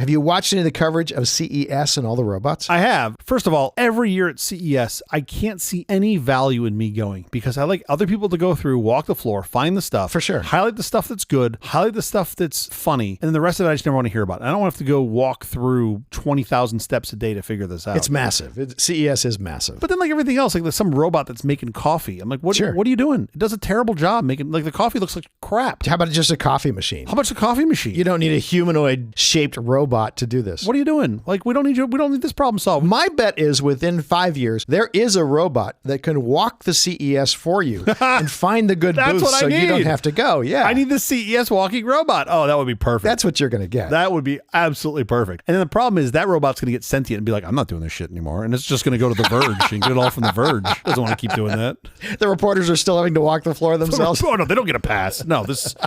Have you watched any of the coverage of CES and all the robots? I have. First of all, every year at CES, I can't see any value in me going because I like other people to go through, walk the floor, find the stuff. For sure. Highlight the stuff that's good, highlight the stuff that's funny, and then the rest of it I just never want to hear about. I don't want to have to go walk through 20,000 steps a day to figure this out. It's massive. CES is massive. But then like everything else, like there's some robot that's making coffee. I'm like, what are you doing? It does a terrible job making, like the coffee looks like crap. How about just a coffee machine? How much a coffee machine? You don't need a humanoid-shaped robot to do this. What are you doing? Like, we don't need this problem solved. My bet is within 5 years, there is a robot that can walk the CES for you and find the good booths so you don't have to go. Yeah. I need the CES walking robot. Oh, that would be perfect. That's what you're going to get. That would be absolutely perfect. And then the problem is that robot's going to get sentient and be like, I'm not doing this shit anymore. And it's just going to go to The Verge and get it all from The Verge. Doesn't want to keep doing that. The reporters are still having to walk the floor themselves. Oh, no, they don't get a pass. No,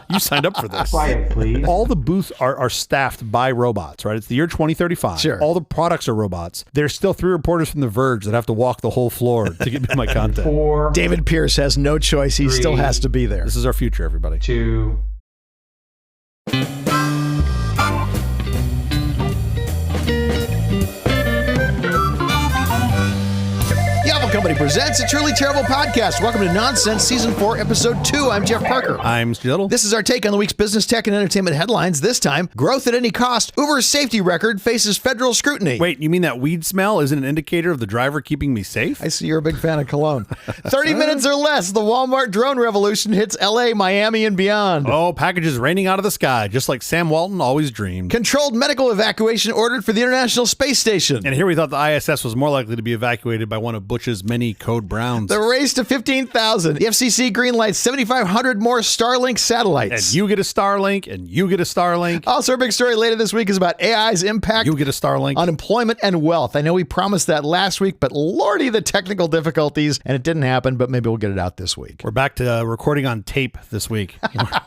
you signed up for this. Quiet, please. All the booths are staffed by robots, right? It's the year 2035. Sure. All the products are robots. There's still 3 reporters from The Verge that have to walk the whole floor to get me my content. 4, David Pierce has no choice. He 3, still has to be there. This is our future, everybody. 2. Company presents a Truly Terrible Podcast. Welcome to Nonsense Season 4, Episode 2. I'm Jeff Parker. I'm Stu Little. This is our take on the week's business, tech, and entertainment headlines. This time, growth at any cost. Uber's safety record faces federal scrutiny. Wait, you mean that weed smell isn't an indicator of the driver keeping me safe? I see you're a big fan of cologne. 30 minutes or less, the Walmart drone revolution hits LA, Miami, and beyond. Oh, packages raining out of the sky, just like Sam Walton always dreamed. Controlled medical evacuation ordered for the International Space Station. And here we thought the ISS was more likely to be evacuated by one of Butch's many code browns. The race to 15,000. The FCC greenlights 7,500 more Starlink satellites. And you get a Starlink, and you get a Starlink. Also, our big story later this week is about AI's impact. You get a Starlink. On employment and wealth. I know we promised that last week, but lordy, the technical difficulties, and it didn't happen, but maybe we'll get it out this week. We're back to recording on tape this week.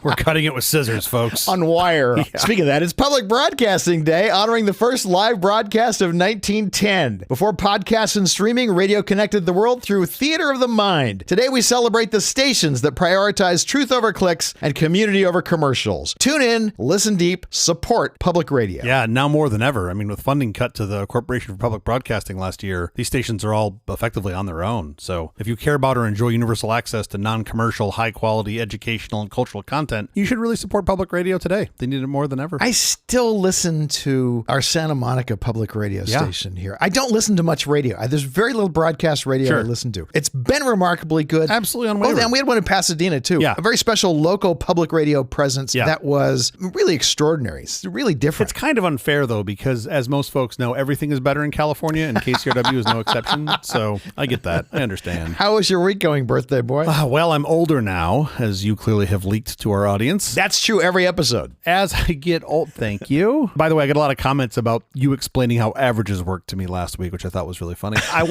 We're cutting it with scissors, folks. On wire. Yeah. Speaking of that, it's Public Broadcasting Day, honoring the first live broadcast of 1910. Before podcasts and streaming, radio connected the world through theater of the mind. Today we celebrate the stations that prioritize truth over clicks and community over commercials. Tune in, listen deep, support public radio. Yeah, now more than ever. I mean, with funding cut to the Corporation for Public Broadcasting last year, these stations are all effectively on their own. So if you care about or enjoy universal access to non-commercial, high-quality educational and cultural content, you should really support public radio today. They need it more than ever. I still listen to our Santa Monica public radio station here. I don't listen to much radio. There's very little broadcast radio I listen to. It's been remarkably good. Absolutely unwavering. Oh, and we had one in Pasadena, too. Yeah. A very special local public radio presence that was really extraordinary. It's really different. It's kind of unfair, though, because as most folks know, everything is better in California, and KCRW is no exception. So I get that. I understand. How was your week going, birthday boy? Well, I'm older now, as you clearly have leaked to our audience. That's true every episode. As I get old, thank you. By the way, I got a lot of comments about you explaining how averages worked to me last week, which I thought was really funny. I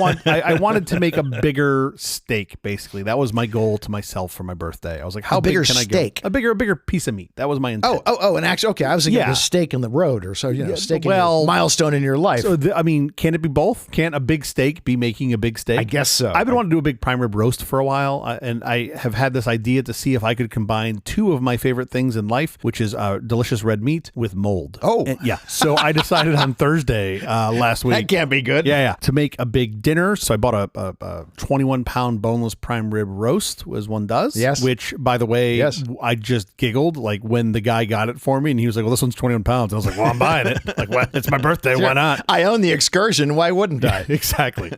wanted to make a bigger steak, basically. That was my goal to myself for my birthday. I was like, how big can I go? A bigger piece of meat. That was my intent. Oh, and actually, okay, I was thinking of a steak in the road or so, steak in your milestone in your life. So, I mean, can it be both? Can a big steak be making a big steak? I guess so. I've been wanting to do a big prime rib roast for a while, and I have had this idea to see if I could combine 2 of my favorite things in life, which is delicious red meat with mold. Yeah. So I decided on Thursday last week. That can't be good. Yeah. To make a big dinner. So I bought a 21-pound boneless prime rib roast, as one does. Yes. Which, by the way, I just giggled like when the guy got it for me, and he was like, well, this one's 21 pounds. And I was like, well, I'm buying it. Like, what? It's my birthday. Sure. Why not? I own the Excursion. Why wouldn't I? Exactly.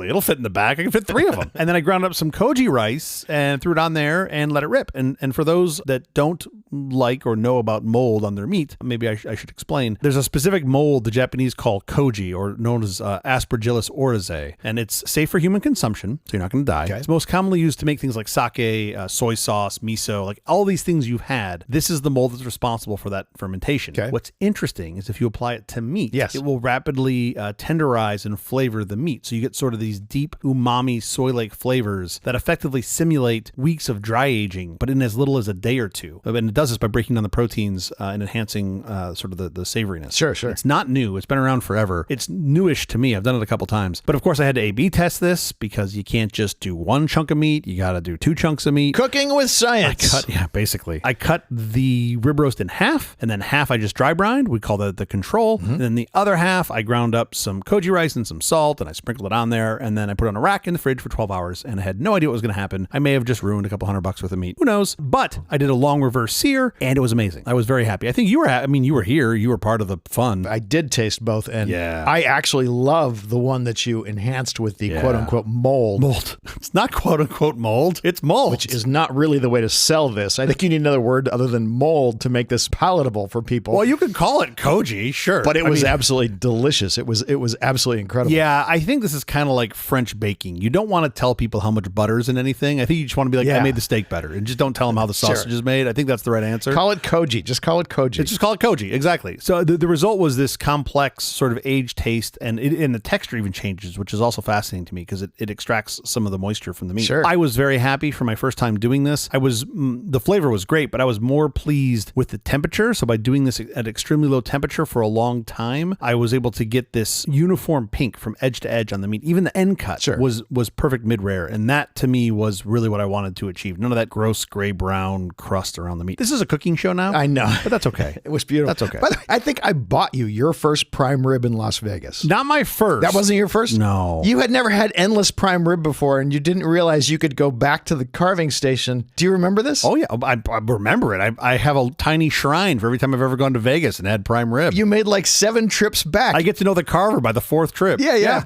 It'll fit in the back. I can fit 3 of them. And then I ground up some koji rice and threw it on there and let it rip. And for those that don't like or know about mold on their meat, maybe I should explain. There's a specific mold the Japanese call koji, or known as Aspergillus oryzae, and it's safe for human consumption, so you're not going to die. Okay. It's most commonly used to make things like sake, soy sauce, miso, like all these things you've had. This is the mold that's responsible for that fermentation. Okay. What's interesting is if you apply it to meat, it will rapidly tenderize and flavor the meat. So you get sort of these deep umami soy-like flavors that effectively simulate weeks of dry aging, but in as little as a day or 2. And it does this by breaking down the proteins and enhancing sort of the savoriness. Sure. It's not new. It's been around forever. It's newish to me. I've done it a couple times. But of course, I had to A/B test this because you can't just do one chunk of meat. You got to do 2 chunks of meat. Cooking with science. Basically. I cut the rib roast in half, and then half I just dry brined. We call that the control. And then the other half, I ground up some koji rice and some salt, and I sprinkled it on there, and then I put it on a rack in the fridge for 12 hours, and I had no idea what was going to happen. I may have just ruined a couple $100 worth of meat. Who knows? But I did a long reverse sear, and it was amazing. I was very happy. I think you were, you were here. You were part of the fun. I did taste both, and I actually love the one that you enhanced with the quote-unquote mold. It's not quote-unquote mold. It's mold. Which is not really the way to sell this. I think you need another word other than mold to make this palatable for people. Well, you could call it koji, sure. But it was absolutely delicious. It was absolutely incredible. Yeah, I think this is kind of like French baking. You don't want to tell people how much butter is in anything. I think you just want to be like, I made the steak better. And just don't tell them how the sausage is made. I think that's the right answer. Call it koji. Just call it koji. Just call it koji. Exactly. So the result was this complex sort of aged taste, and the texture even changes, which is also fascinating to me because it extracts some of the moisture from the meat. Sure. I was very happy for my first time doing this. The flavor was great, but I was more pleased with the temperature. So by doing this at extremely low temperature for a long time, I was able to get this uniform pink from edge to edge on the meat. Even the end cut was perfect mid-rare. And that to me was really what I wanted to achieve. None of that gross gray brown crust around the meat. This is a cooking show now. I know. But that's okay. It was beautiful. That's okay. By the way, I think I bought you your first prime rib in Las Vegas. Not my first. That wasn't your first? No. You had never had endless prime rib before, and you didn't realize you could go back to the carving station. Do you remember this? Oh, yeah. I remember it. I have a tiny shrine for every time I've ever gone to Vegas and had prime rib. You made like 7 trips back. I get to know the carver by the 4th trip. Yeah.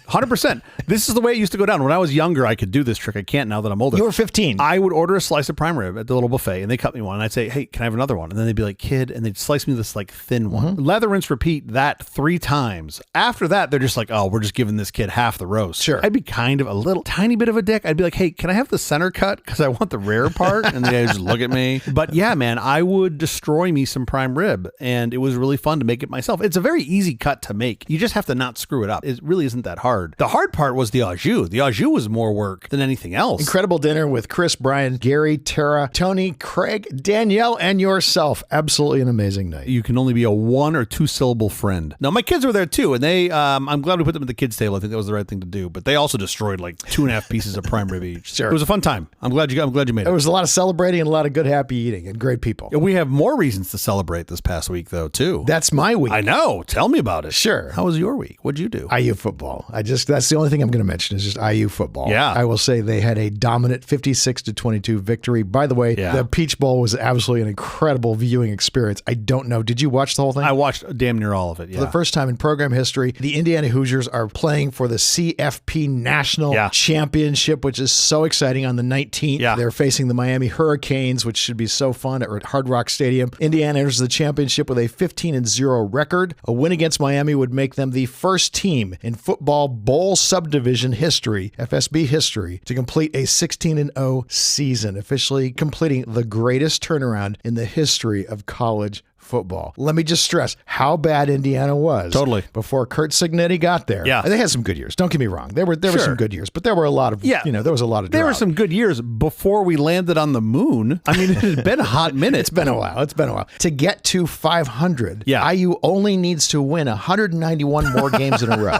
100%. This is the way it used to go down. When I was younger, I could do this trick. I can't now that I'm older. You were 15. I would order a slice of prime rib at the little buffet, and they cut me one. And I'd say, hey, can I have another one? And then they'd be like, kid, and they'd slice me this like thin one. Lather, rinse, repeat that 3 times. After that, they're just like, oh, we're just giving this kid half the roast. Sure. I'd be kind of a little tiny bit of a dick. I'd be like, hey, can I have the center cut? Because I want the rare part. And they just look at me. But yeah, man, I would destroy me some prime rib. And it was really fun to make it myself. It's a very easy cut to make. You just have to not screw it up. It really isn't that hard. The hard part was the au jus. The au jus was more work than anything else. Incredible dinner with Chris, Brian, Gary, Tara, Tony, Craig, Danielle, and yourself. Absolutely an amazing night. You can only be a 1 or 2 syllable friend. Now, my kids were there too, and they, I'm glad we put them at the kids' table. I think that was the right thing to do. But they also destroyed like 2.5 pieces of prime rib each. Sure. It was a fun time. I'm glad you made it. There was a lot of celebrating and a lot of good, happy eating and great people. We have more reasons to celebrate this past week, though, too. That's my week. I know. Tell me about it. Sure. How was your week? What'd you do? IU football. That's the only thing I'm going to mention is just IU football. Yeah. I will say they had a dominant 56-22 victory. By the way, the Peach Bowl was absolutely an incredible viewing experience. I don't know. Did you watch the whole thing? I watched damn near all of it, yeah. For the first time in program history, the Indiana Hoosiers are playing for the CFP National Championship, which is so exciting on the 19th. Yeah. They're facing the Miami Hurricanes, which should be so fun at Hard Rock Stadium. Indiana enters the championship with a 15-0 record. A win against Miami would make them the first team in football bowl subdivision history, FSB history, to complete a 16-0 season, officially completing the greatest turnaround in the history of college football. Let me just stress how bad Indiana was. Totally. Before Kurt Signetti got there. Yeah. They had some good years. Don't get me wrong. There were some good years, but there were a lot of, there was a lot of drought. There were some good years before we landed on the moon. I mean, it had been a hot minute. It's been a while. To get to 500, IU only needs to win 191 more games in a row.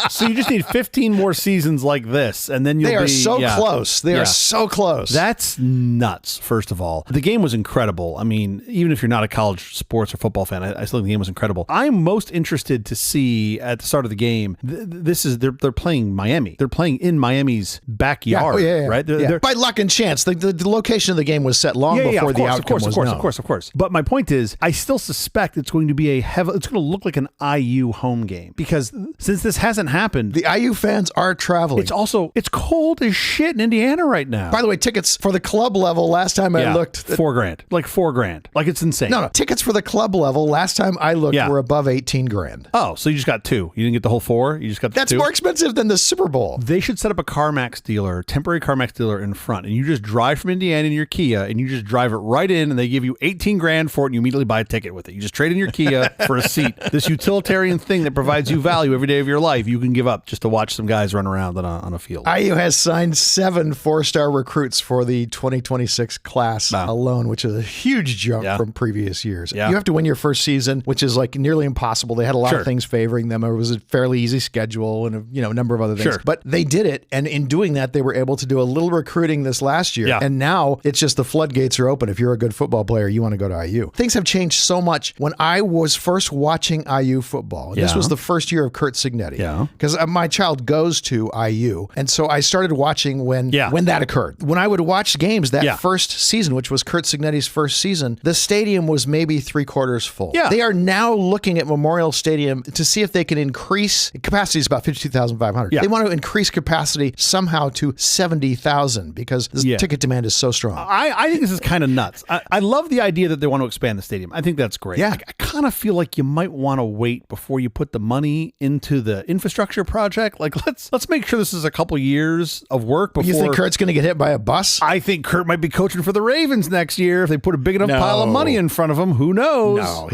So you just need 15 more seasons like this, and then They are so close. They are so close. That's nuts, first of all. The game was incredible. I mean, even if you're not a college sports or football fan, I still think the game was incredible. I'm most interested to see at the start of the game, they're playing Miami. They're playing in Miami's backyard, right? They're, by luck and chance. The location of the game was set long before the outcome was known. Of course. But my point is, I still suspect it's going to be it's going to look like an IU home game, because since this hasn't happened, the IU fans are traveling. It's cold as shit in Indiana right now. By the way, tickets for the club level, last time I looked, $4,000, like $4,000. Like, it's insane. No, tickets for the club level, last time I looked, were above $18,000. Oh, so you just got 2. You didn't get the whole 4? You just got the 2? That's more expensive than the Super Bowl. They should set up a CarMax dealer, temporary CarMax dealer in front, and you just drive from Indiana in your Kia, and you just drive it right in, and they give you $18,000 for it, and you immediately buy a ticket with it. You just trade in your Kia for a seat. This utilitarian thing that provides you value every day of your life you can give up just to watch some guys run around on a field. IU has signed 7 4-star recruits for the 2026 class alone, which is a huge jump from previous years. You have to win your first season, which is like nearly impossible. They had a lot of things favoring them. It was a fairly easy schedule and a number of other things. But they did it, and in doing that, they were able to do a little recruiting this last year. And now it's just the floodgates are open. If you're a good football player, you want to go to IU. Things have changed so much. When I was first watching IU football, this was the first year of Curt Cignetti, because my child goes to IU, and so I started watching when that occurred. When I would watch games that first season, which was Curt Cignetti's first season, the stadium was maybe 3/4 full. They are now looking at Memorial Stadium to see if they can increase capacity. Is about 52,500. They want to increase capacity somehow to 70,000 because the ticket demand is so strong. I think this is kind of nuts. I love the idea that they want to expand the stadium. I think that's great. I kind of feel like you might want to wait before you put the money into the infrastructure project. Like let's make sure this is a couple years of work before. You think Kurt's going to get hit by a bus? I think Curt might be coaching for the Ravens next year if they put a big enough pile of money in front of him. Who knows? No,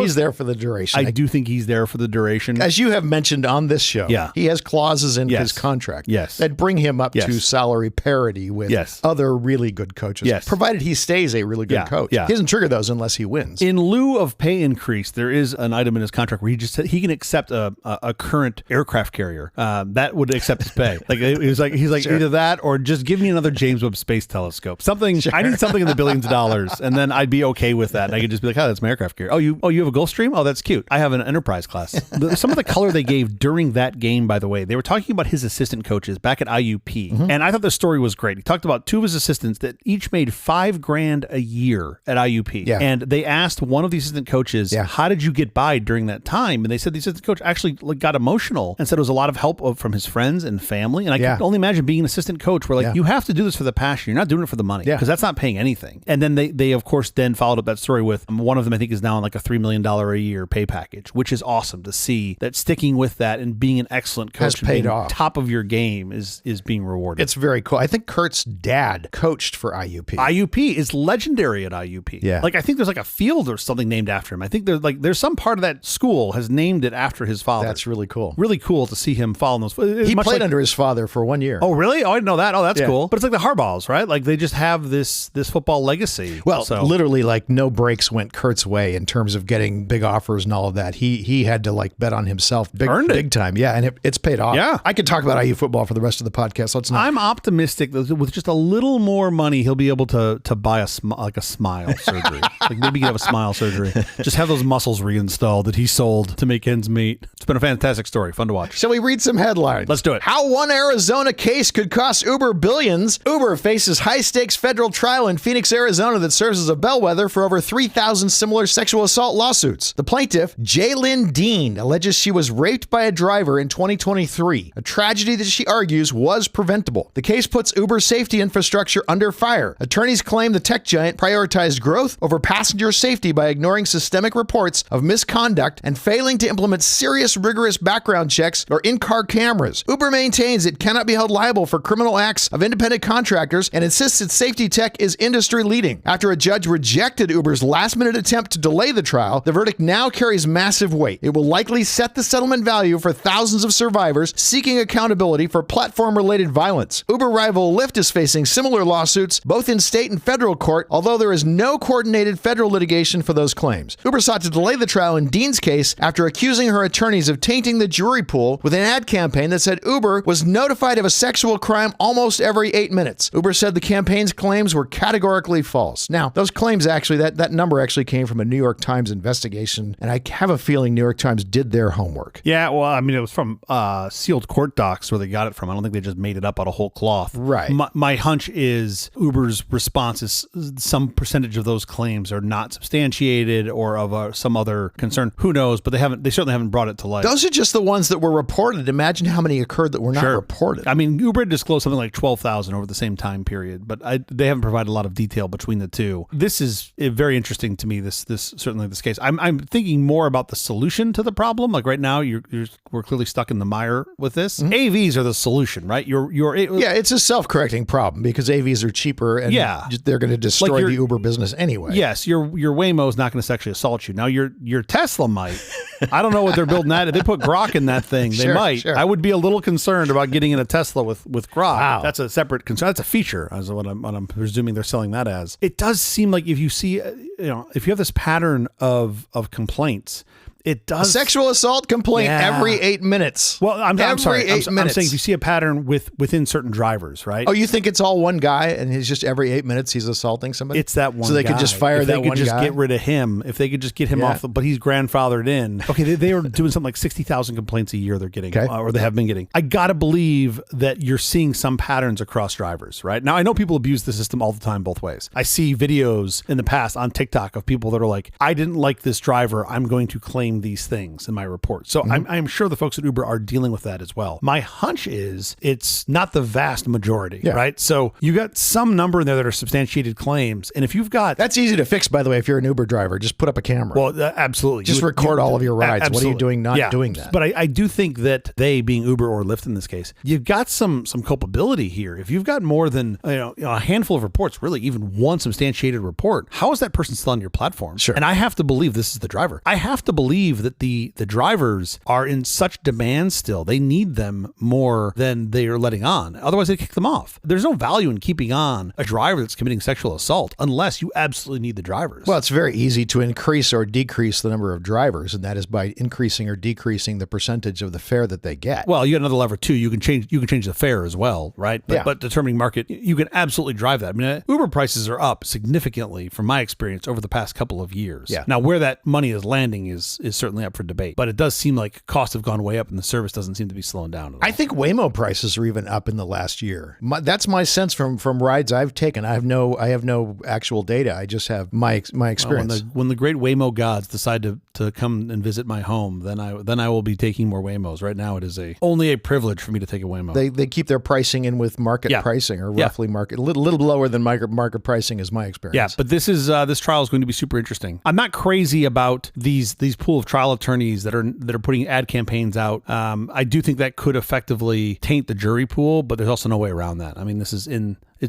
he's there for the duration. I do think he's there for the duration. As you have mentioned on this show, he has clauses in his contract that bring him up to salary parity with other really good coaches, provided he stays a really good coach. He doesn't trigger those unless he wins. In lieu of pay increase, there is an item in his contract where he can accept a current aircraft carrier that would accept his pay. Like he's like either that or just give me another James Webb Space Telescope. Something I need something in the billions of dollars, and then I'd be okay with that. And I could just be like, oh, that's my aircraft carrier. Oh, you have a Gulfstream? Oh, that's cute. I have an Enterprise class. Some of the color they gave during that game, by the way, they were talking about his assistant coaches back at IUP, and I thought the story was great. He talked about 2 of his assistants that each made $5,000 a year at IUP, and they asked one of the assistant coaches, how did you get by during that time? And they said the assistant coach actually got emotional and said it was a lot of help from his friends and family. And I can only imagine being an assistant coach where you have to do this for the passion. You're not doing it for the money because that's not paying anything. And then they of course then followed up that story with one of them I think is now on like a $3 million a year pay package, which is awesome to see that sticking with that and being an excellent coach has paid off. Top of your game is being rewarded. It's very cool. I think Kurt's dad coached for IUP. IUP is legendary at IUP. Like I think there's like a field or something named after him. I think there's some part of that school has named it after his father. That's really cool. Really cool to see him follow those. He played under his father for 1 year. Oh, really? Oh, I didn't know that. Oh, that's cool. But it's like the Harbaughs, right? Like they just have this football legacy. Well, literally like no breaks went Kurt's way in terms of getting big offers and all of that. He had to like bet on himself big time. Yeah, and it's paid off. Yeah. I could talk about IU football for the rest of the podcast. Let's not. I'm optimistic that with just a little more money, he'll be able to buy a smile surgery. Like maybe have a smile surgery. Just have those muscles reinstalled that he sold to make ends meet. It's been a fantastic story. Fun to watch. Shall we read some headlines? Let's do it. How one Arizona case could cost Uber billions. Uber faces high-stakes federal trial in Phoenix, Arizona that serves as a bellwether for over 3,000 similar sexual assault lawsuits. The plaintiff, Jaylyn Dean, alleges she was raped by a driver in 2023, a tragedy that she argues was preventable. The case puts Uber's safety infrastructure under fire. Attorneys claim the tech giant prioritized growth over passenger safety by ignoring systemic reports of misconduct and failing to implement serious, rigorous background checks or in-car cameras. Uber maintains it cannot be held liable for criminal acts of independent contractors and insists its safety tech is industry-leading. After a judge rejected Uber's last-minute attempt to delay the trial, the verdict now carries massive weight. It will likely set the settlement value for thousands of survivors seeking accountability for platform-related violence. Uber rival Lyft is facing similar lawsuits, both in state and federal court, although there is no coordinated federal litigation for those claims. Uber sought to delay the trial in Dean's case after accusing her attorneys of tainting the jury pool with an ad campaign that said Uber was notified of a sexual crime almost every 8 minutes. Uber said the campaign's claims were categorically false. Now, those claims actually, that number actually came from a New York Times investigation, and I have a feeling New York Times did their homework. Yeah, well, I mean, it was from sealed court docs where they got it from. I don't think they just made it up out of whole cloth. Right. My hunch is Uber's response is some percentage of those claims are not substantiated or of some other concern. Who knows? But they certainly haven't brought it to light. Those are just the ones that were reported. Imagine how many occurred that were not reported. I mean, Uber disclosed something like 12,000 over the same time period, but they haven't provided a lot of detail between the two. This is very interesting to me. This certainly this case. I'm thinking more about the solution to the problem. Like right now, we're clearly stuck in the mire with this. Mm-hmm. AVs are the solution, right? It's a self-correcting problem because AVs are cheaper and they're going to destroy the Uber business anyway. Yes, your Waymo is not going to sexually assault you. Now your Tesla might. I don't know what they're building that. If they put Grok in that thing, they Sure, might. sure. I would be a little concerned about getting in a Tesla with Grok. Wow. That's a separate concern. That's a feature, as what I'm presuming they're selling that as. It does seem like if you see, if you have this pattern of complaints, it does. A sexual assault complaint every 8 minutes. Well, I'm sorry. Every 8 minutes. I'm saying if you see a pattern within certain drivers, right? Oh, you think it's all one guy and he's just every 8 minutes he's assaulting somebody? It's that one guy. So they could just fire that one guy? If they could just get rid of him, if they could just get him off, but he's grandfathered in. Okay, they are doing something like 60,000 complaints a year they're getting, or they have been getting. I got to believe that you're seeing some patterns across drivers, right? Now, I know people abuse the system all the time both ways. I see videos in the past on TikTok of people that are like, I didn't like this driver, I'm going to claim these things in my report. So I'm sure the folks at Uber are dealing with that as well. My hunch is it's not the vast majority, right? So you got some number in there that are substantiated claims. And if you've got... That's easy to fix, by the way, if you're an Uber driver. Just put up a camera. Well, absolutely. Just record all of your rides. Absolutely. What are you doing not doing that? But I do think that they, being Uber or Lyft in this case, you've got some culpability here. If you've got more than a handful of reports, really even one substantiated report, how is that person still on your platform? Sure. And I have to believe this is the driver. I have to believe that the drivers are in such demand still. They need them more than they are letting on. Otherwise, they kick them off. There's no value in keeping on a driver that's committing sexual assault unless you absolutely need the drivers. Well, it's very easy to increase or decrease the number of drivers, and that is by increasing or decreasing the percentage of the fare that they get. Well, you got another lever too. You can change the fare as well, right? But determining market, you can absolutely drive that. I mean, Uber prices are up significantly from my experience over the past couple of years. Yeah. Now, where that money is landing is certainly up for debate, but it does seem like costs have gone way up and the service doesn't seem to be slowing down at all. I think Waymo prices are even up in the last year. That's my sense from rides I've taken. I have no actual data. I just have my experience. When the great Waymo gods decide to come and visit my home, then I will be taking more Waymos. Right now, it is only a privilege for me to take a Waymo. They keep their pricing in with market pricing, or roughly market, a little lower than market pricing is my experience. Yeah, but this trial is going to be super interesting. I'm not crazy about these pool of trial attorneys that are putting ad campaigns out. I do think that could effectively taint the jury pool, but there's also no way around that. I mean, it's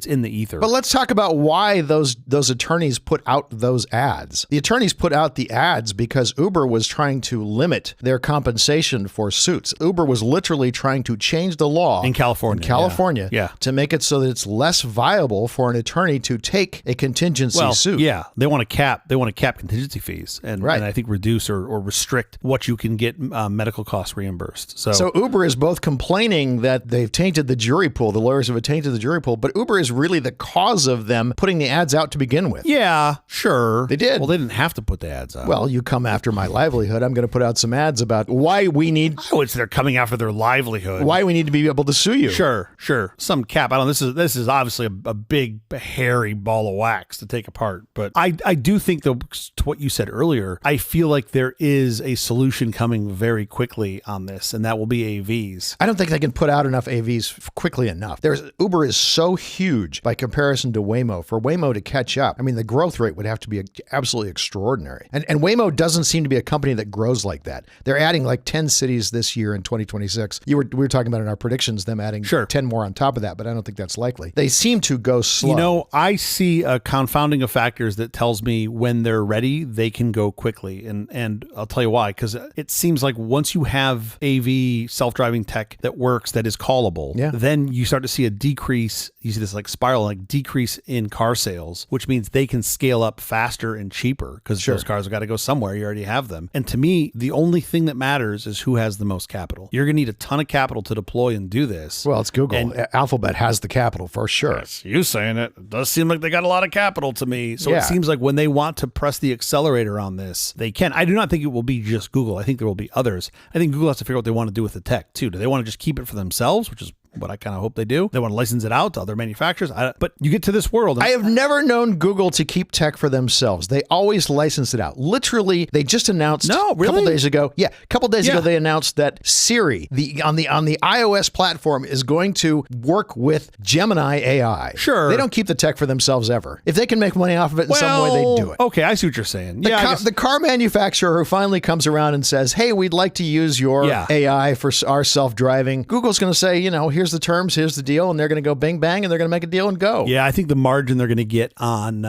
in the ether. But let's talk about why those attorneys put out those ads. The attorneys put out the ads because Uber was trying to limit their compensation for suits. Uber was literally trying to change the law in California to make it so that it's less viable for an attorney to take a contingency suit. Yeah, they want to cap contingency fees and I think reduce or restrict what you can get medical costs reimbursed. So Uber is both complaining that they've tainted the jury pool, the lawyers have tainted the jury pool, but Uber is really the cause of them putting the ads out to begin with. Yeah, sure. They did. Well, they didn't have to put the ads out. Well, you come after my livelihood, I'm going to put out some ads about why we need... Oh, they're coming after their livelihood. Why we need to be able to sue you. Sure. Some cap. I don't know. This is obviously a big, hairy ball of wax to take apart. But I do think, though, to what you said earlier, I feel like there is a solution coming very quickly on this, and that will be AVs. I don't think they can put out enough AVs quickly enough. Uber is so huge by comparison to Waymo. For Waymo to catch up, I mean, the growth rate would have to be absolutely extraordinary. And Waymo doesn't seem to be a company that grows like that. They're adding like 10 cities this year in 2026. We were talking about in our predictions them adding 10 more on top of that, but I don't think that's likely. They seem to go slow. I see a confounding of factors that tells me when they're ready, they can go quickly. And I'll tell you why, because it seems like once you have AV self-driving tech that works, that is callable, then you start to see a decrease. You see this like spiral, like decrease in car sales, which means they can scale up faster and cheaper because those cars have got to go somewhere. You already have them. And to me, the only thing that matters is who has the most capital. You're going to need a ton of capital to deploy and do this. Well, it's Google. And Alphabet has the capital for sure. Yes, you saying it. It does seem like they got a lot of capital to me. So it seems like when they want to press the accelerator on this, they can. I do not think it will be just Google. I think there will be others. I think Google has to figure out what they want to do with the tech too. Do they want to just keep it for themselves, which is what I kind of hope they do? They want to license it out to other manufacturers. But you get to this world. I have never known Google to keep tech for themselves. They always license it out. Literally, they just announced a couple days ago. Yeah, a couple days ago, they announced that Siri, on the iOS platform, is going to work with Gemini AI. Sure. They don't keep the tech for themselves ever. If they can make money off of it in some way, they do it. Okay, I see what you're saying. The car manufacturer who finally comes around and says, hey, we'd like to use your AI for our self-driving. Google's going to say, here's the terms, here's the deal, and they're going to go bing bang, and they're going to make a deal and go. Yeah, I think the margin they're going to get on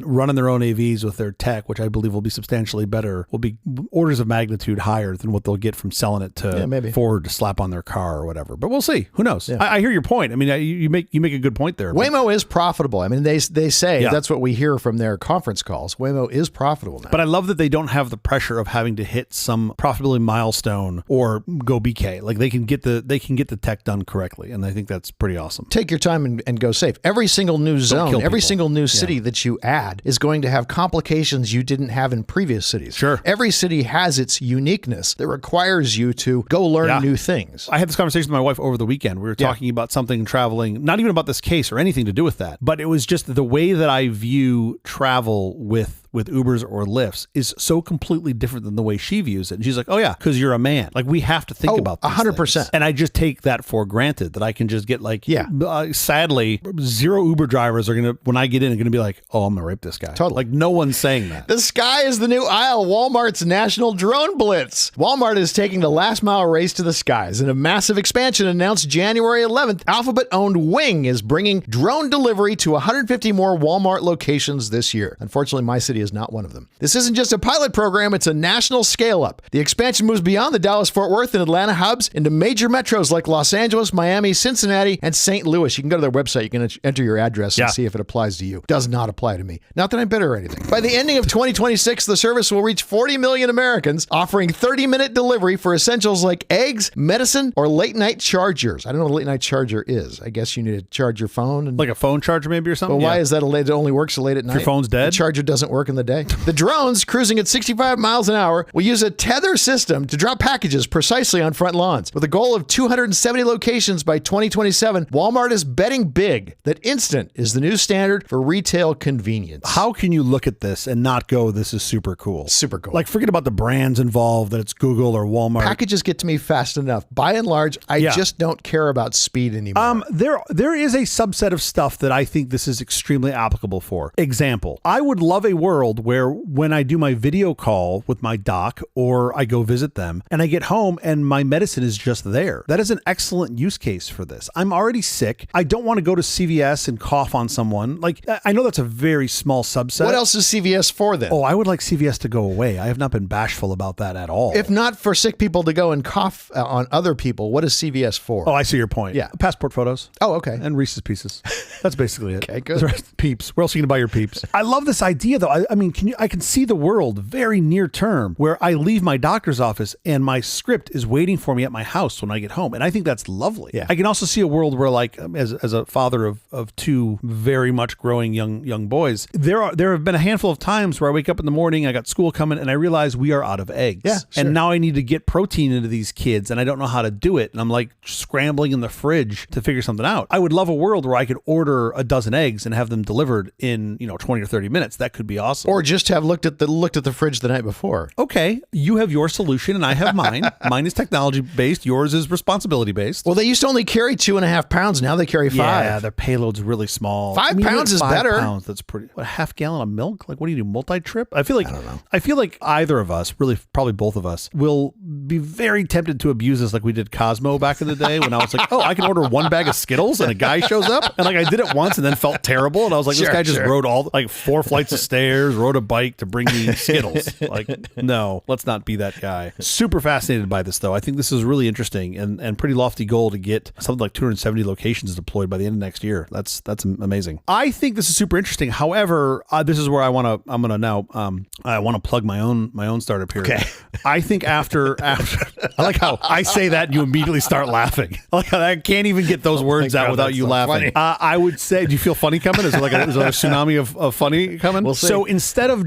running their own AVs with their tech, which I believe will be substantially better, will be orders of magnitude higher than what they'll get from selling it to Ford to slap on their car or whatever. But we'll see. Who knows? Yeah. I hear your point. I mean, you make a good point there. Waymo is profitable. I mean, they say that's what we hear from their conference calls. Waymo is profitable now. But I love that they don't have the pressure of having to hit some profitability milestone or go BK. Like they can get the tech done correctly, and I think that's pretty awesome. Take your time and go safe. Every single new zone, every single new city that you add is going to have complications you didn't have in previous cities. Sure. Every city has its uniqueness that requires you to go learn new things. I had this conversation with my wife over the weekend. We were talking about something traveling, not even about this case or anything to do with that, but it was just the way that I view travel with Ubers or Lyfts is so completely different than the way she views it. And she's like, oh yeah, because you're a man. Like we have to think about these 100%. things. And I just take that for granted that I can just get like, sadly, zero Uber drivers are going to, when I get in, are going to be like, oh, I'm going to rape this guy. Totally. Like no one's saying that. The sky is the new aisle. Walmart's National Drone Blitz. Walmart is taking the last mile race to the skies. In a massive expansion announced January 11th, Alphabet-owned Wing is bringing drone delivery to 150 more Walmart locations this year. Unfortunately, my city is not one of them. This isn't just a pilot program, it's a national scale-up. The expansion moves beyond the Dallas-Fort Worth and Atlanta hubs into major metros like Los Angeles, Miami, Cincinnati, and St. Louis. You can go to their website, you can enter your address and see if it applies to you. Does not apply to me. Not that I'm bitter or anything. By the ending of 2026, the service will reach 40 million Americans, offering 30-minute delivery for essentials like eggs, medicine, or late-night chargers. I don't know what a late-night charger is. I guess you need to charge your phone. Like a phone charger maybe or something? Well, why is that it only works so late at night? If your phone's dead? The charger doesn't work in the day. The drones, cruising at 65 miles an hour, will use a tether system to drop packages precisely on front lawns. With a goal of 270 locations by 2027, Walmart is betting big that instant is the new standard for retail convenience. How can you look at this and not go, this is super cool? Super cool. Like, forget about the brands involved, that it's Google or Walmart. Packages get to me fast enough. By and large, I just don't care about speed anymore. There is a subset of stuff that I think this is extremely applicable for. Example, I would love a world where when I do my video call with my doc or I go visit them and I get home and my medicine is just there. That is an excellent use case for this. I'm already sick. I don't want to go to CVS and cough on someone. Like, I know that's a very small subset. What else is CVS for then? Oh, I would like CVS to go away. I have not been bashful about that at all. If not for sick people to go and cough on other people, what is CVS for? Oh, I see your point. Yeah. Passport photos. Oh, okay. And Reese's Pieces. That's basically it. Okay, good. Peeps. Where else are you going to buy your Peeps? I love this idea, though. I mean, I can see the world very near term where I leave my doctor's office and my script is waiting for me at my house when I get home. And I think that's lovely. Yeah. I can also see a world where, like, as a father of two very much growing young boys, there have been a handful of times where I wake up in the morning, I got school coming, and I realize we are out of eggs. Yeah, sure. And now I need to get protein into these kids, and I don't know how to do it. And I'm like scrambling in the fridge to figure something out. I would love a world where I could order a dozen eggs and have them delivered in 20 or 30 minutes. That could be awesome. Or just have looked at the fridge the night before. Okay, you have your solution and I have mine. Mine is technology based. Yours is responsibility based. Well, they used to only carry 2.5 pounds. Now they carry 5. Yeah, their payload's really small. 5 pounds is better. 5 pounds. That's pretty. What, a half gallon of milk? Like, what do you do? Multi-trip? I feel like either of us, really, probably both of us, will be very tempted to abuse this, like we did Cosmo back in the day when I was like, oh, I can order 1 bag of Skittles and a guy shows up, and like I did it once and then felt terrible, and I was like, this guy just rode all like 4 flights of stairs, rode a bike to bring me Skittles. Like, no, let's not be that guy. Super fascinated by this though. I think this is really interesting and pretty lofty goal to get something like 270 locations deployed by the end of next year. That's amazing. I think this is super interesting. However, this is where I want to plug my own startup here. Okay. I think after I like how I say that and you immediately start laughing. Like, I can't even get those words out without you laughing. I would say, do you feel funny coming? Is there like a tsunami of funny coming? We'll see. So instead of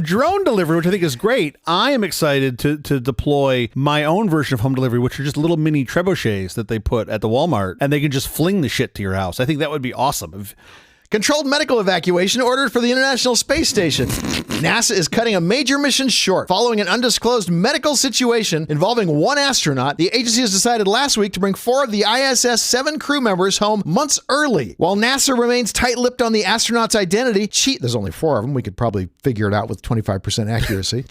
drone delivery, which I think is great, I am excited to deploy my own version of home delivery, which are just little mini trebuchets that they put at the Walmart, and they can just fling the shit to your house. I think that would be awesome. Controlled medical evacuation ordered for the International Space Station. NASA is cutting a major mission short following an undisclosed medical situation involving one astronaut. The agency has decided last week to bring 4 of the ISS 7 crew members home months early. While NASA remains tight-lipped on the astronaut's identity, there's only 4 of them. We could probably figure it out with 25% accuracy.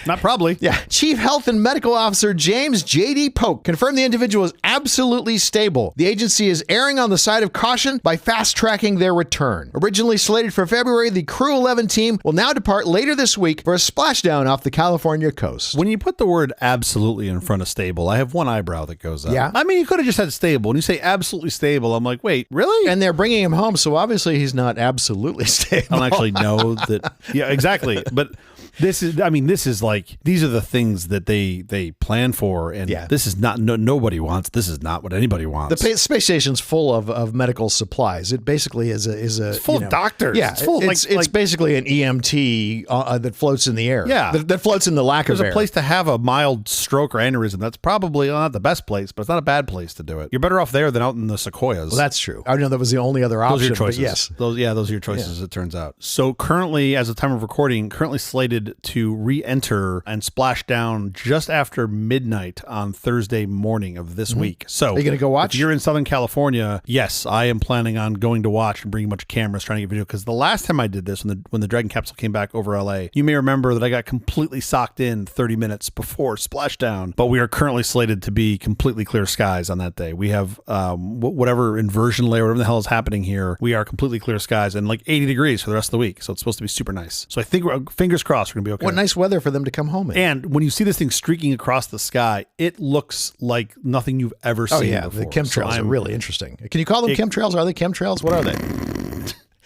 Not probably. Yeah. Chief Health and Medical Officer James J.D. Polk confirmed the individual is absolutely stable. The agency is erring on the side of caution by fast-tracking their return. Originally slated for February, the Crew 11 team will now depart later this week for a splashdown off the California coast. When you put the word absolutely in front of stable, I have one eyebrow that goes up. Yeah. I mean, you could have just said stable. When you say absolutely stable, I'm like, wait, really? And they're bringing him home, so obviously he's not absolutely stable. I don't actually know that. Yeah, exactly. But this is like, these are the things that they plan for, and this is not, nobody wants, this is not what anybody wants. The space station's full of medical supplies. It basically is it's full of doctors. Yeah, it's full it's basically an EMT that floats in the air. Yeah. That floats in the lack of air. There's a place to have a mild stroke or aneurysm. That's probably not the best place, but it's not a bad place to do it. You're better off there than out in the sequoias. Well, that's true. I know that was the only other option. Those are your choices. Yes. Those are your choices, it turns out. So currently, as of the time of recording, slated to re-enter and splash down just after midnight on Thursday morning of this week. So are you going to go watch? If you're in Southern California, yes, I am planning on going to watch and bringing a bunch of cameras, trying to get video. Because the last time I did this, when the Dragon capsule came back over LA, you may remember that I got completely socked in 30 minutes before splashdown. But we are currently slated to be completely clear skies on that day. We have whatever inversion layer, whatever the hell is happening here, we are completely clear skies and like 80 degrees for the rest of the week. So it's supposed to be super nice. So I think fingers crossed we're going to be okay. What nice weather for them to come home in. And when you see this thing streaking across the sky, it looks like nothing you've ever seen before. The chemtrails are really interesting. Can you call them chemtrails? Are they chemtrails? What are they?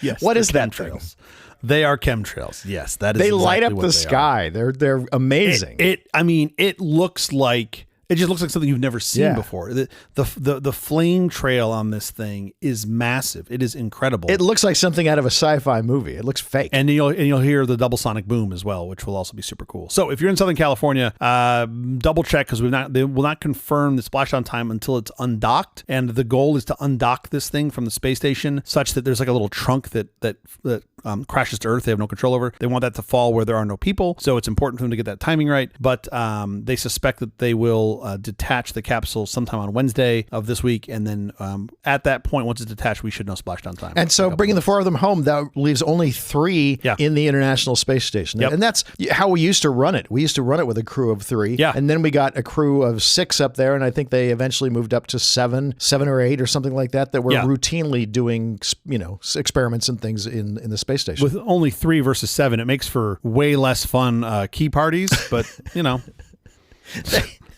Yes. What is that chemtrails. thing? They are chemtrails. Yes, that is. They exactly light up what the they sky. They're amazing. It looks like. It just looks like something you've never seen before. The flame trail on this thing is massive. It is incredible. It looks like something out of a sci-fi movie. It looks fake. And you'll hear the double sonic boom as well, which will also be super cool. So if you're in Southern California, double check because they will not confirm the splashdown time until it's undocked. And the goal is to undock this thing from the space station such that there's like a little trunk that crashes to Earth. They have no control over. They want that to fall where there are no people. So it's important for them to get that timing right. But they suspect that they will detach the capsule sometime on Wednesday of this week, and then at that point, once it's detached, we should know splashdown time. And so bringing the 4 of them home, that leaves only 3 in the International Space Station. Yep. And that's how we used to run it. We used to run it with a crew of 3. Yeah. And then we got a crew of 6 up there, and I think they eventually moved up to 7 or 8 or something like that were routinely doing, experiments and things in the space station. With only 3 versus 7, it makes for way less fun key parties, but,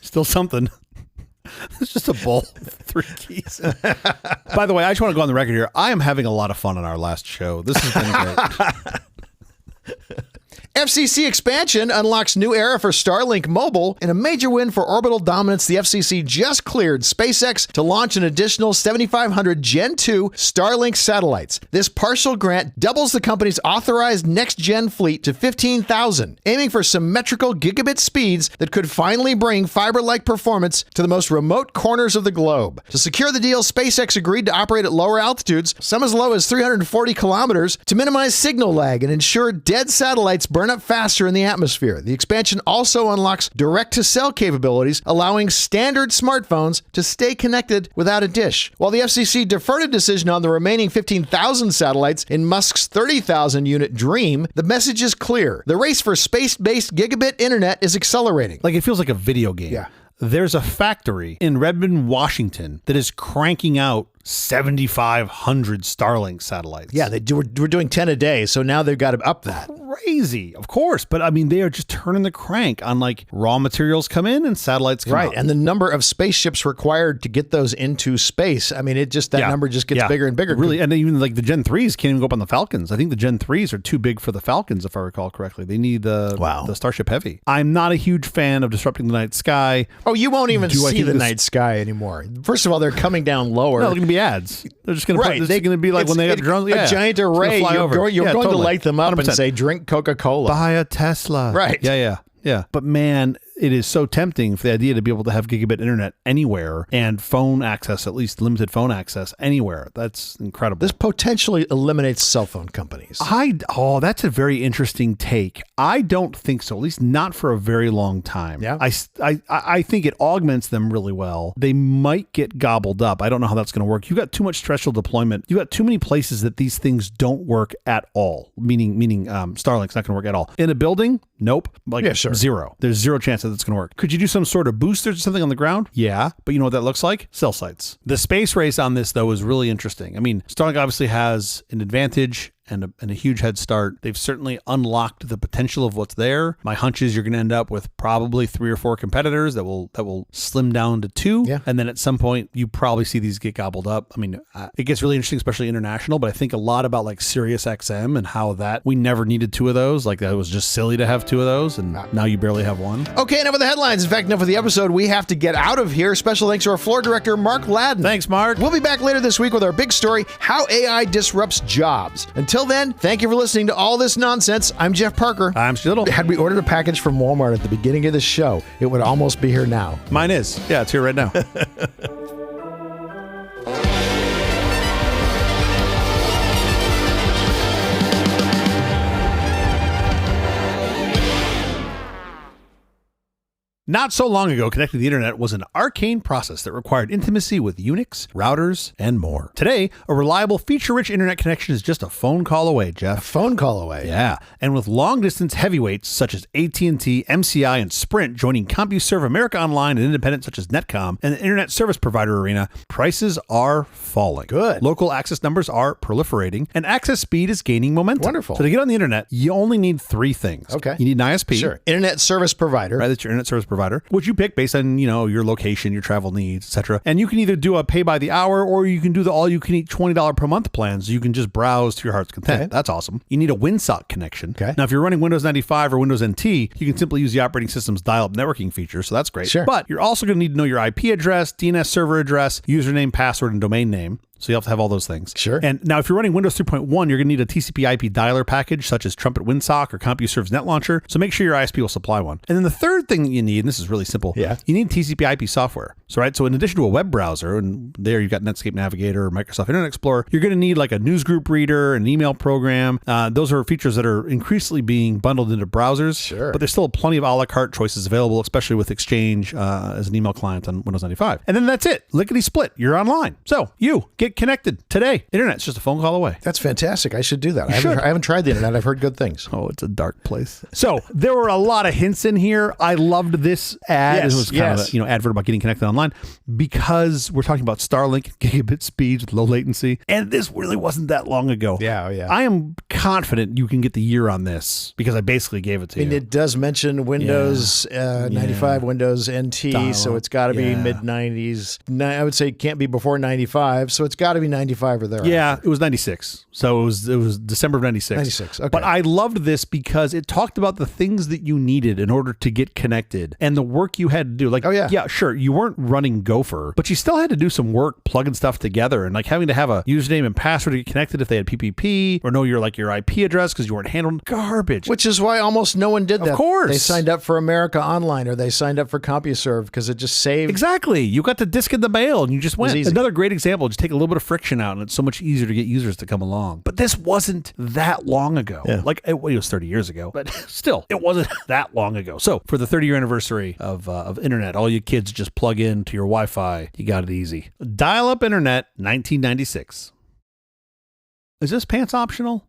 still something. It's just a bowl with 3 keys. By the way, I just want to go on the record here. I am having a lot of fun on our last show. This has been great. FCC expansion unlocks new era for Starlink Mobile. In a major win for orbital dominance, the FCC just cleared SpaceX to launch an additional 7,500 Gen 2 Starlink satellites. This partial grant doubles the company's authorized next-gen fleet to 15,000, aiming for symmetrical gigabit speeds that could finally bring fiber-like performance to the most remote corners of the globe. To secure the deal, SpaceX agreed to operate at lower altitudes, some as low as 340 kilometers, to minimize signal lag and ensure dead satellites burn up faster in the atmosphere. The expansion also unlocks direct-to-cell capabilities, allowing standard smartphones to stay connected without a dish. While the FCC deferred a decision on the remaining 15,000 satellites in Musk's 30,000-unit dream, the message is clear. The race for space-based gigabit internet is accelerating. Like, it feels like a video game. Yeah. There's a factory in Redmond, Washington that is cranking out 7,500 Starlink satellites. Yeah, we're doing 10 a day, so now they've got to up that. Crazy, of course. But I mean, they are just turning the crank on like raw materials come in and satellites come out. And the number of spaceships required to get those into space, I mean, that number just gets bigger and bigger. Really, and even like the Gen 3s can't even go up on the Falcons. I think the Gen 3s are too big for the Falcons, if I recall correctly. They need the Starship Heavy. I'm not a huge fan of disrupting the night sky. Oh, you won't even see the night sky anymore. First of all, they're coming down lower. No, they're going to be ads. They're just going to put, they're going to be like when they have drones. A giant array. You're going to light them up 100%. And say, drink Coca-Cola. Buy a Tesla. Right. Yeah. But man, it is so tempting for the idea to be able to have gigabit internet anywhere and phone access, at least limited phone access anywhere. That's incredible. This potentially eliminates cell phone companies. That's a very interesting take. I don't think so, at least not for a very long time. Yeah. I think it augments them really well. They might get gobbled up. I don't know how that's going to work. You've got too much terrestrial deployment. You've got too many places that these things don't work at all, meaning Starlink's not going to work at all. In a building, nope. Zero. There's zero chance that it's going to work. Could you do some sort of boosters or something on the ground? Yeah. But you know what that looks like? Cell sites. The space race on this, though, is really interesting. I mean, Starlink obviously has an advantage and a huge head start. They've certainly unlocked the potential of what's there. My hunch is you're going to end up with probably 3 or 4 competitors that will slim down to 2. Yeah. And then at some point, you probably see these get gobbled up. I mean, it gets really interesting, especially international, but I think a lot about like SiriusXM and how that we never needed 2 of those. Like that was just silly to have 2 of those. And now you barely have 1. Okay, enough of the headlines. In fact, enough of the episode. We have to get out of here. Special thanks to our floor director, Mark Ladden. Thanks, Mark. We'll be back later this week with our big story, how AI disrupts jobs. Until then, thank you for listening to all this nonsense. I'm Jeff Parker. I'm Schittle. Had we ordered a package from Walmart at the beginning of the show, it would almost be here now. Mine is. Yeah, it's here right now. Not so long ago, connecting the internet was an arcane process that required intimacy with Unix, routers, and more. Today, a reliable, feature-rich internet connection is just a phone call away, Jeff. A phone call away. Yeah, and with long-distance heavyweights such as AT&T, MCI, and Sprint joining CompuServe America Online and independents such as Netcom and the internet service provider arena, prices are falling. Good. Local access numbers are proliferating, and access speed is gaining momentum. Wonderful. So to get on the internet, you only need 3 things. Okay. You need an ISP. Sure. Internet service provider. Right, that's your internet service provider, which you pick based on, your location, your travel needs, etc. And you can either do a pay by the hour or you can do the all you can eat $20 per month plans. You can just browse to your heart's content. Okay. That's awesome. You need a WinSock connection. Okay. Now, if you're running Windows 95 or Windows NT, you can simply use the operating system's dial-up networking feature. So that's great. Sure. But you're also going to need to know your IP address, DNS server address, username, password, and domain name. So you have to have all those things. Sure. And now if you're running Windows 3.1, you're going to need a TCP IP dialer package such as Trumpet WinSock or CompuServe's Net Launcher. So make sure your ISP will supply one. And then the third thing that you need, and this is really simple, you need TCP IP software. So in addition to a web browser, and there you've got Netscape Navigator or Microsoft Internet Explorer, you're going to need like a newsgroup reader, an email program. Those are features that are increasingly being bundled into browsers. Sure. But there's still plenty of a la carte choices available, especially with Exchange as an email client on Windows 95. And then that's it. Lickety split. You're online. So you get connected today. Internet's just a phone call away. That's fantastic. I should do that. You I haven't tried the internet. I've heard good things. Oh, it's a dark place. So there were a lot of hints in here. I loved this ad. Yes, It was kind of a, advert about getting connected online because we're talking about Starlink, gigabit speeds with low latency. And this really wasn't that long ago. Yeah, yeah. I am confident you can get the year on this because I basically gave it to you. And it does mention Windows 95, Windows NT, Dial-up. so it's got to be mid-90s. I would say it can't be before 95, so it's got to be 95 or there. Yeah, it was 96. So it was December of 96. 96, okay. But I loved this because it talked about the things that you needed in order to get connected and the work you had to do. Like, yeah, sure, you weren't running Gopher, but you still had to do some work plugging stuff together and like having to have a username and password to get connected if they had PPP or know your IP address because you weren't handling garbage. Which is why almost no one did that. Of course. They signed up for America Online or they signed up for CompuServe because it just saved. Exactly. You got the disc in the mail and you just went. easy. Another great example, just take a little bit of friction out and it's so much easier to get users to come along. But this wasn't that long ago. Yeah. Like it was 30 years ago, but still, it wasn't that long ago. So for the 30-year anniversary of internet, all you kids just plug in to your Wi-Fi. You got it easy. Dial-up internet, 1996. Is this pants optional?